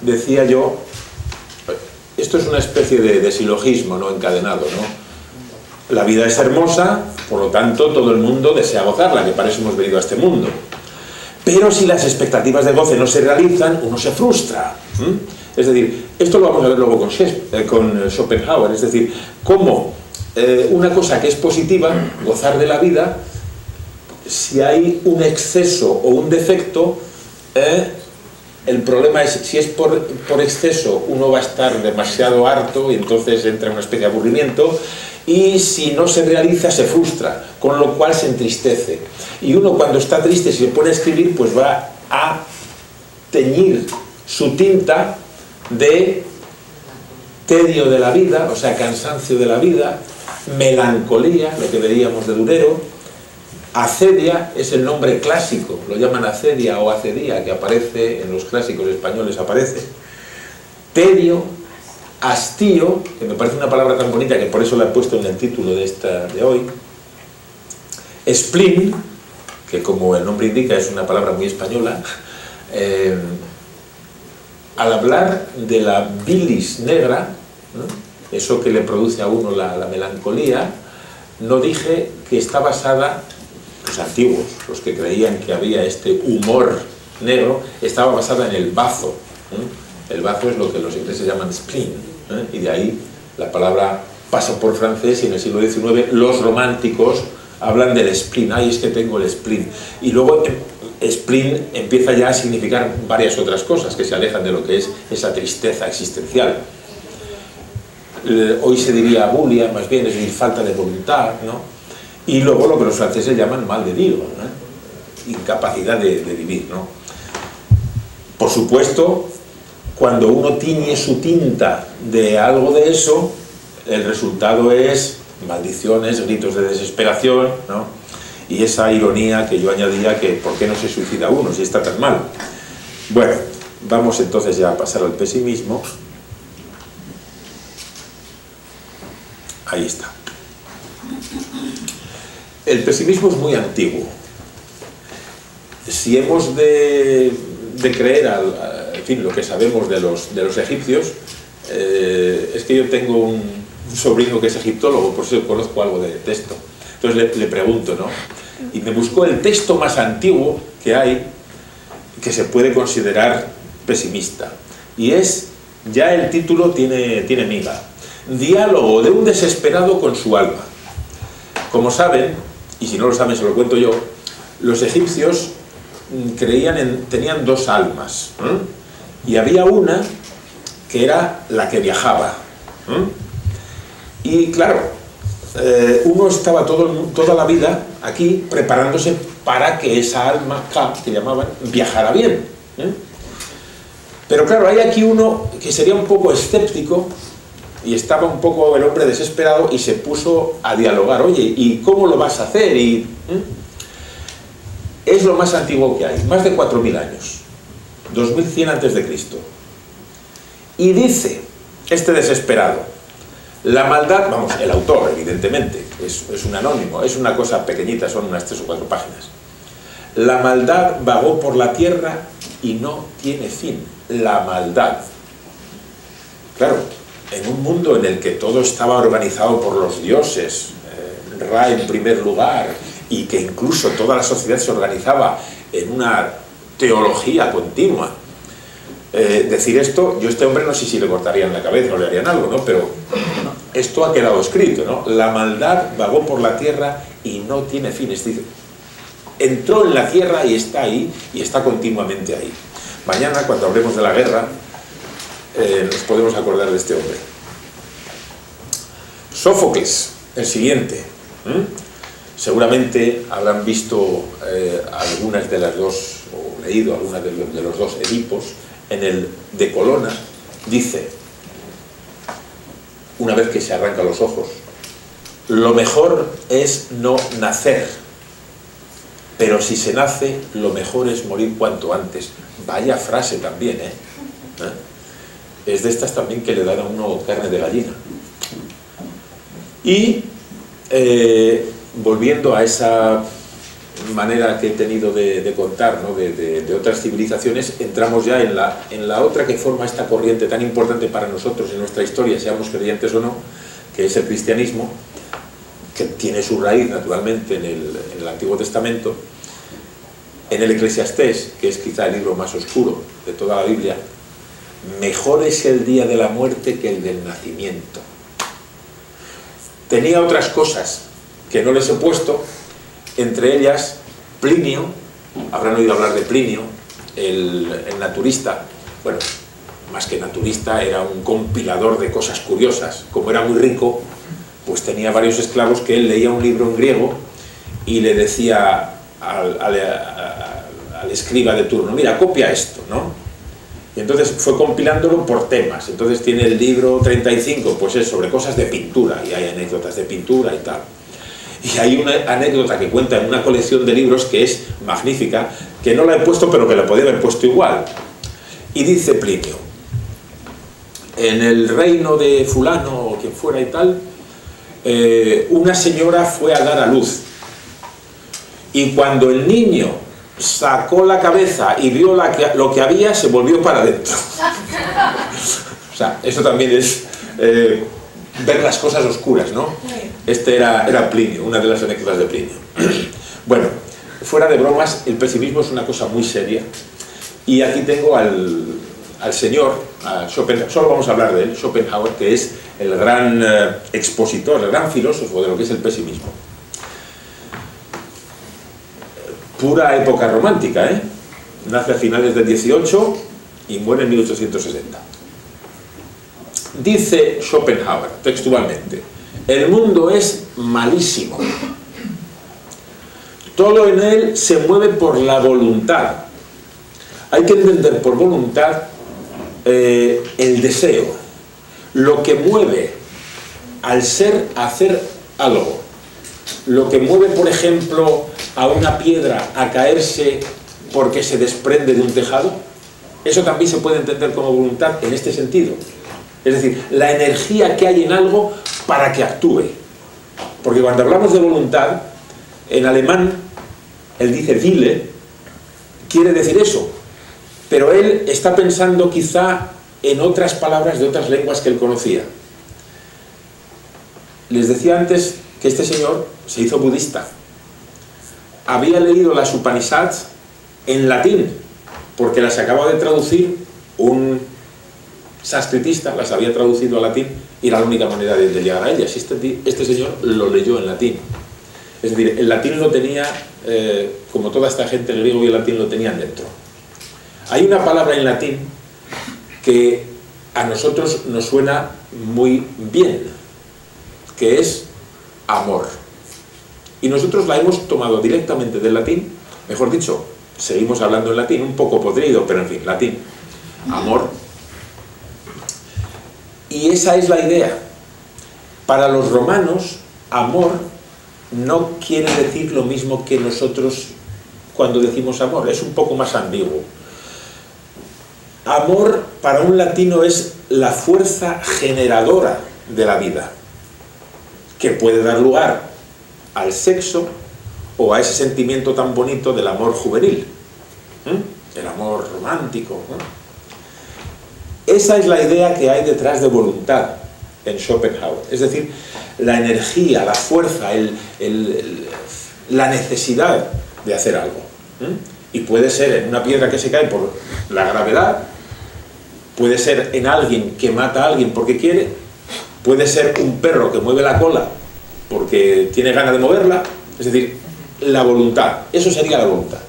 decía yo, esto es una especie de silogismo, ¿no?, encadenado, ¿no? La vida es hermosa, por lo tanto todo el mundo desea gozarla, que para eso hemos venido a este mundo. Pero si las expectativas de goce no se realizan, uno se frustra. Es decir, esto lo vamos a ver luego con Schopenhauer, es decir, cómo una cosa que es positiva, gozar de la vida, si hay un exceso o un defecto, el problema es, si es por exceso, uno va a estar demasiado harto y entonces entra en una especie de aburrimiento, y si no se realiza se frustra, con lo cual se entristece. Y uno cuando está triste, si se pone a escribir, pues va a teñir su tinta de tedio de la vida, o sea, cansancio de la vida, melancolía, lo que veríamos de Durero. Acedia es el nombre clásico, lo llaman acedia o acedía, que aparece en los clásicos españoles, aparece. Tedio, hastío, que me parece una palabra tan bonita que por eso la he puesto en el título de hoy. Spleen, que como el nombre indica es una palabra muy española. Al hablar de la bilis negra, ¿no?, eso que le produce a uno la melancolía, no dije que está basada, los antiguos, los que creían que había este humor negro, estaba basada en el bazo. El bazo es lo que los ingleses llaman spleen, y de ahí la palabra pasa por francés, y en el siglo XIX los románticos hablan del spleen. Ay, es que tengo el spleen. Y luego spleen empieza ya a significar varias otras cosas que se alejan de lo que es esa tristeza existencial. Hoy se diría abulia, más bien, es decir, falta de voluntad, ¿no? Y luego lo que los franceses llaman mal de vivre, ¿no?, incapacidad de vivir, ¿no? Por supuesto, cuando uno tiñe su tinta de algo de eso, el resultado es maldiciones, gritos de desesperación, ¿no?, y esa ironía que yo añadía, que ¿por qué no se suicida uno si está tan mal? Bueno, vamos entonces ya a pasar al pesimismo. Ahí está. El pesimismo es muy antiguo. Si hemos de creer, en fin, lo que sabemos de los egipcios, es que yo tengo un sobrino que es egiptólogo, por eso conozco algo de texto. Entonces le pregunto, ¿no? Y me buscó el texto más antiguo que hay, que se puede considerar pesimista. Y es, ya el título tiene miga. Diálogo de un desesperado con su alma. Como saben, y si no lo saben se lo cuento yo, los egipcios tenían dos almas, y había una que era la que viajaba, y claro, uno estaba toda la vida aquí preparándose para que esa alma Ka, que llamaban, viajara bien, pero claro, hay aquí uno que sería un poco escéptico, y estaba un poco el hombre desesperado y se puso a dialogar. Oye, ¿y cómo lo vas a hacer? Es lo más antiguo que hay, más de 4000 años, 2100 antes de Cristo. Y dice este desesperado, la maldad, vamos, el autor evidentemente, es un anónimo, es una cosa pequeñita, son unas 3 o 4 páginas. La maldad vagó por la tierra y no tiene fin. La maldad. Claro, en un mundo en el que todo estaba organizado por los dioses, Ra en primer lugar, y que incluso toda la sociedad se organizaba en una teología continua, decir esto, yo a este hombre no sé si le cortarían la cabeza o le harían algo, ¿no? Pero esto ha quedado escrito, ¿no? La maldad vagó por la tierra y no tiene fin. Es decir, entró en la tierra y está ahí, y está continuamente ahí. Mañana, cuando hablemos de la guerra, nos podemos acordar de este hombre. Sófocles, el siguiente. Seguramente habrán visto algunas de las dos, o leído algunas de los dos Edipos. En el de Colona dice, una vez que se arranca los ojos, lo mejor es no nacer, pero si se nace, lo mejor es morir cuanto antes. Vaya frase también, Es de estas también que le dan a uno carne de gallina. Y volviendo a esa manera que he tenido de contar, ¿no? de otras civilizaciones, entramos ya en la otra que forma esta corriente tan importante para nosotros en nuestra historia, seamos creyentes o no, que es el cristianismo, que tiene su raíz naturalmente en el Antiguo Testamento, en el Eclesiastés, que es quizá el libro más oscuro de toda la Biblia. Mejor es el día de la muerte que el del nacimiento. Tenía otras cosas que no les he puesto, entre ellas Plinio, habrán oído hablar de Plinio, el naturista. Bueno, más que naturista, era un compilador de cosas curiosas. Como era muy rico, pues tenía varios esclavos que él leía un libro en griego y le decía al escriba de turno, mira, copia esto, ¿no? Y entonces fue compilándolo por temas. Entonces tiene el libro 35, pues es sobre cosas de pintura, y hay anécdotas de pintura y tal. Y hay una anécdota que cuenta en una colección de libros que es magnífica, que no la he puesto, pero que la podía haber puesto igual. Y dice Plinio, en el reino de fulano, o quien fuera y tal, una señora fue a dar a luz. Y cuando el niño sacó la cabeza y vio lo que había, se volvió para adentro. O sea, eso también es ver las cosas oscuras, ¿no? Este era Plinio, una de las anécdotas de Plinio. Bueno, fuera de bromas, el pesimismo es una cosa muy seria. Y aquí tengo al señor, a Schopenhauer, solo vamos a hablar de él, Schopenhauer, que es el gran expositor, el gran filósofo de lo que es el pesimismo. Pura época romántica, ¿eh? Nace a finales del 18 y muere en 1860. Dice Schopenhauer, textualmente, el mundo es malísimo. Todo en él se mueve por la voluntad. Hay que entender por voluntad el deseo, lo que mueve al ser a hacer algo. Lo que mueve, por ejemplo, a una piedra a caerse porque se desprende de un tejado, eso también se puede entender como voluntad en este sentido. Es decir, la energía que hay en algo para que actúe. Porque cuando hablamos de voluntad, en alemán, él dice Wille, quiere decir eso, pero él está pensando quizá en otras palabras de otras lenguas que él conocía. Les decía antes que este señor se hizo budista. Había leído las Upanishads en latín, porque las acababa de traducir un sánscritista, las había traducido a latín, y era la única manera de llegar a ellas. Este señor lo leyó en latín. Es decir, el latín lo tenía, como toda esta gente, el griego y el latín lo tenían dentro. Hay una palabra en latín que a nosotros nos suena muy bien, que es amor. Y nosotros la hemos tomado directamente del latín, mejor dicho, seguimos hablando en latín, un poco podrido, pero en fin, latín. Amor. Y esa es la idea. Para los romanos, amor no quiere decir lo mismo que nosotros cuando decimos amor, es un poco más ambiguo. Amor para un latino es la fuerza generadora de la vida, que puede dar lugar al sexo o a ese sentimiento tan bonito del amor juvenil, el amor romántico, ¿no? Esa es la idea que hay detrás de voluntad en Schopenhauer, es decir, la energía, la fuerza, la necesidad de hacer algo. Y puede ser en una piedra que se cae por la gravedad, puede ser en alguien que mata a alguien porque quiere, puede ser un perro que mueve la cola porque tiene ganas de moverla, es decir, la voluntad, eso sería la voluntad.